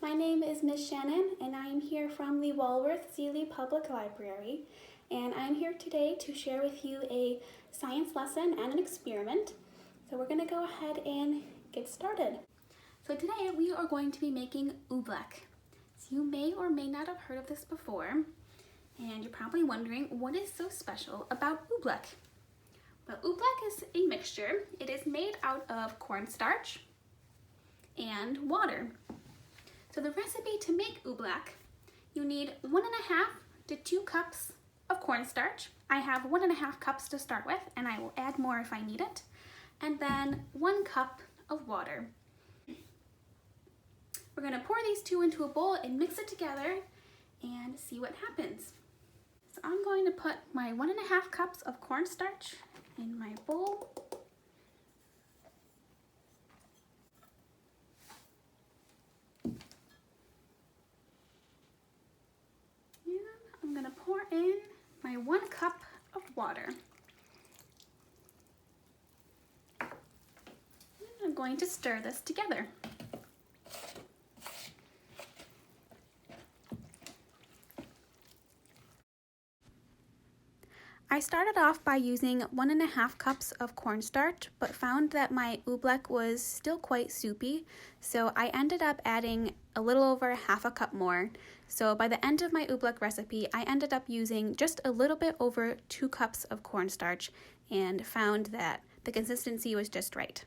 my name is Miss Shannon and I am here from the Walworth-Seeley Public Library, and I'm here today to share with you a science lesson and an experiment. So we're going to go ahead and get started. So today we are going to be making oobleck. So you may or may not have heard of this before, and you're probably wondering what is so special about oobleck. Well, oobleck is a mixture. It is made out of cornstarch and water. So the recipe to make oobleck, you need 1.5 to 2 cups of cornstarch. I have 1.5 cups to start with, and I will add more if I need it. And then 1 cup of water. We're gonna pour these two into a bowl and mix it together and see what happens. So I'm going to put my 1.5 cups of cornstarch in my bowl. I'm going to pour in my 1 cup of water. I'm going to stir this together. I started off by using 1.5 cups of cornstarch, but found that my oobleck was still quite soupy, so I ended up adding a little over 1/2 cup more. So by the end of my oobleck recipe, I ended up using just a little bit over 2 cups of cornstarch and found that the consistency was just right.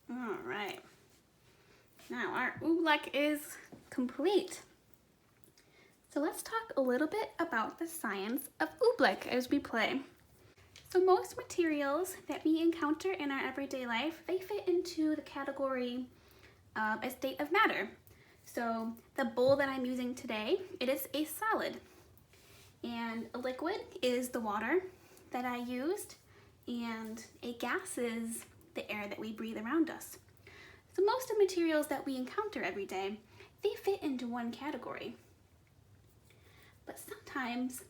All right, now our oobleck is complete. So let's talk a little bit about the science of oobleck as we play. So most materials that we encounter in our everyday life, they fit into the category of a state of matter. So the bowl that I'm using today, it is a solid. And a liquid is the water that I used, and a gas is the air that we breathe around us. So most of the materials that we encounter every day, they fit into one category. But sometimes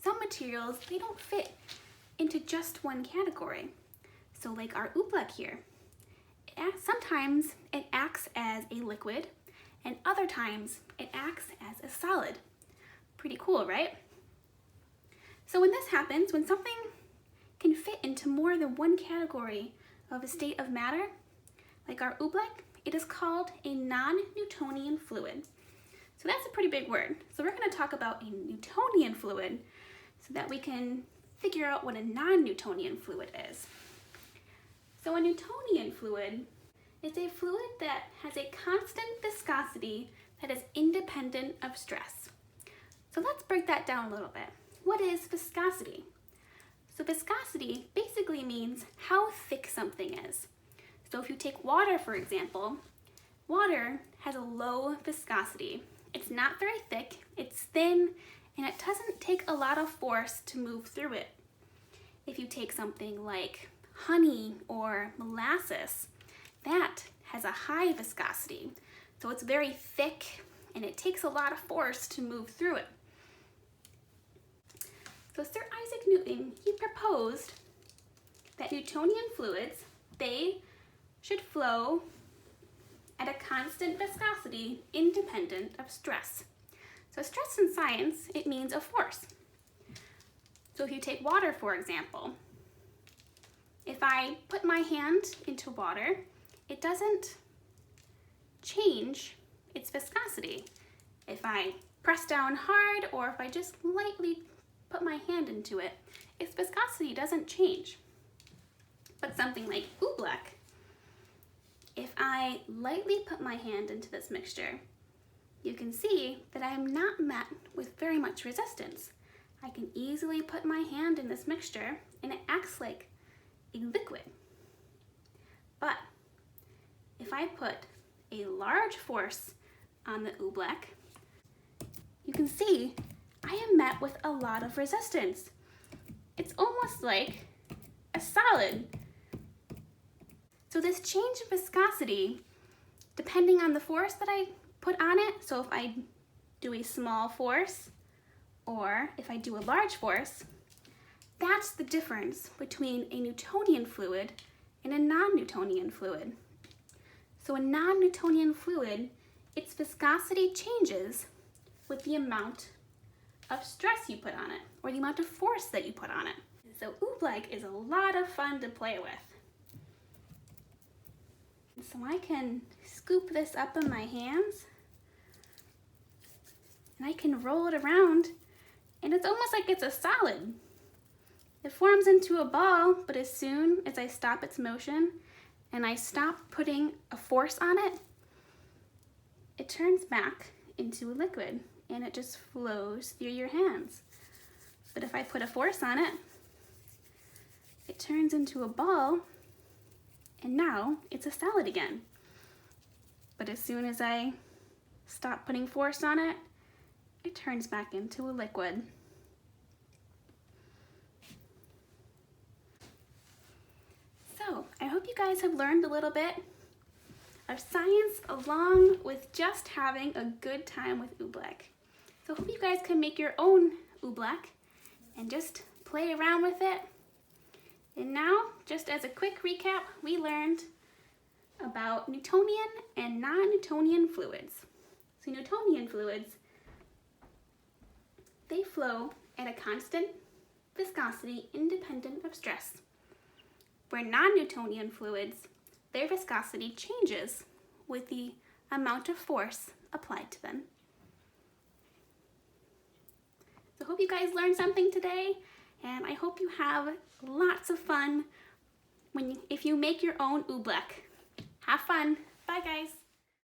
some materials, they don't fit into just one category. So like our oobleck here, sometimes it acts as a liquid and other times it acts as a solid. Pretty cool, right? So when this happens, when something can fit into more than one category of a state of matter, like our oobleck, it is called a non-Newtonian fluid. So that's a pretty big word. So we're going to talk about a Newtonian fluid so that we can figure out what a non-Newtonian fluid is. So a Newtonian fluid is a fluid that has a constant viscosity that is independent of stress. So let's break that down a little bit. What is viscosity? So viscosity basically means how thick something is. So if you take water, for example, water has a low viscosity. It's not very thick, it's thin, and it doesn't take a lot of force to move through it. If you take something like honey or molasses, that has a high viscosity. So it's very thick and it takes a lot of force to move through it. So Sir Isaac Newton, he proposed that Newtonian fluids, they should flow at a constant viscosity independent of stress. So stress in science, it means a force. So if you take water, for example, if I put my hand into water, it doesn't change its viscosity. If I press down hard or if I just lightly put my hand into it, its viscosity doesn't change. But something like oobleck, if I lightly put my hand into this mixture, you can see that I am not met with very much resistance. I can easily put my hand in this mixture and it acts like a liquid. But if I put a large force on the oobleck, you can see I am met with a lot of resistance. It's almost like a solid. So this change in viscosity, depending on the force that I put on it, so if I do a small force or if I do a large force, that's the difference between a Newtonian fluid and a non-Newtonian fluid. So a non-Newtonian fluid, its viscosity changes with the amount of stress you put on it, or the amount of force that you put on it. So Oobleck is a lot of fun to play with. So I can scoop this up in my hands, and I can roll it around, and it's almost like it's a solid. It forms into a ball, but as soon as I stop its motion and I stop putting a force on it, it turns back into a liquid, and it just flows through your hands. But if I put a force on it, it turns into a ball, and now it's a solid again. But as soon as I stop putting force on it, it turns back into a liquid. So, I hope you guys have learned a little bit of science along with just having a good time with Oobleck. So I hope you guys can make your own Oobleck and just play around with it. And now, just as a quick recap, we learned about Newtonian and non-Newtonian fluids. So Newtonian fluids, they flow at a constant viscosity independent of stress, where non-Newtonian fluids, their viscosity changes with the amount of force applied to them. So I hope you guys learned something today, and I hope you have lots of fun if you make your own Oobleck. Have fun. Bye guys.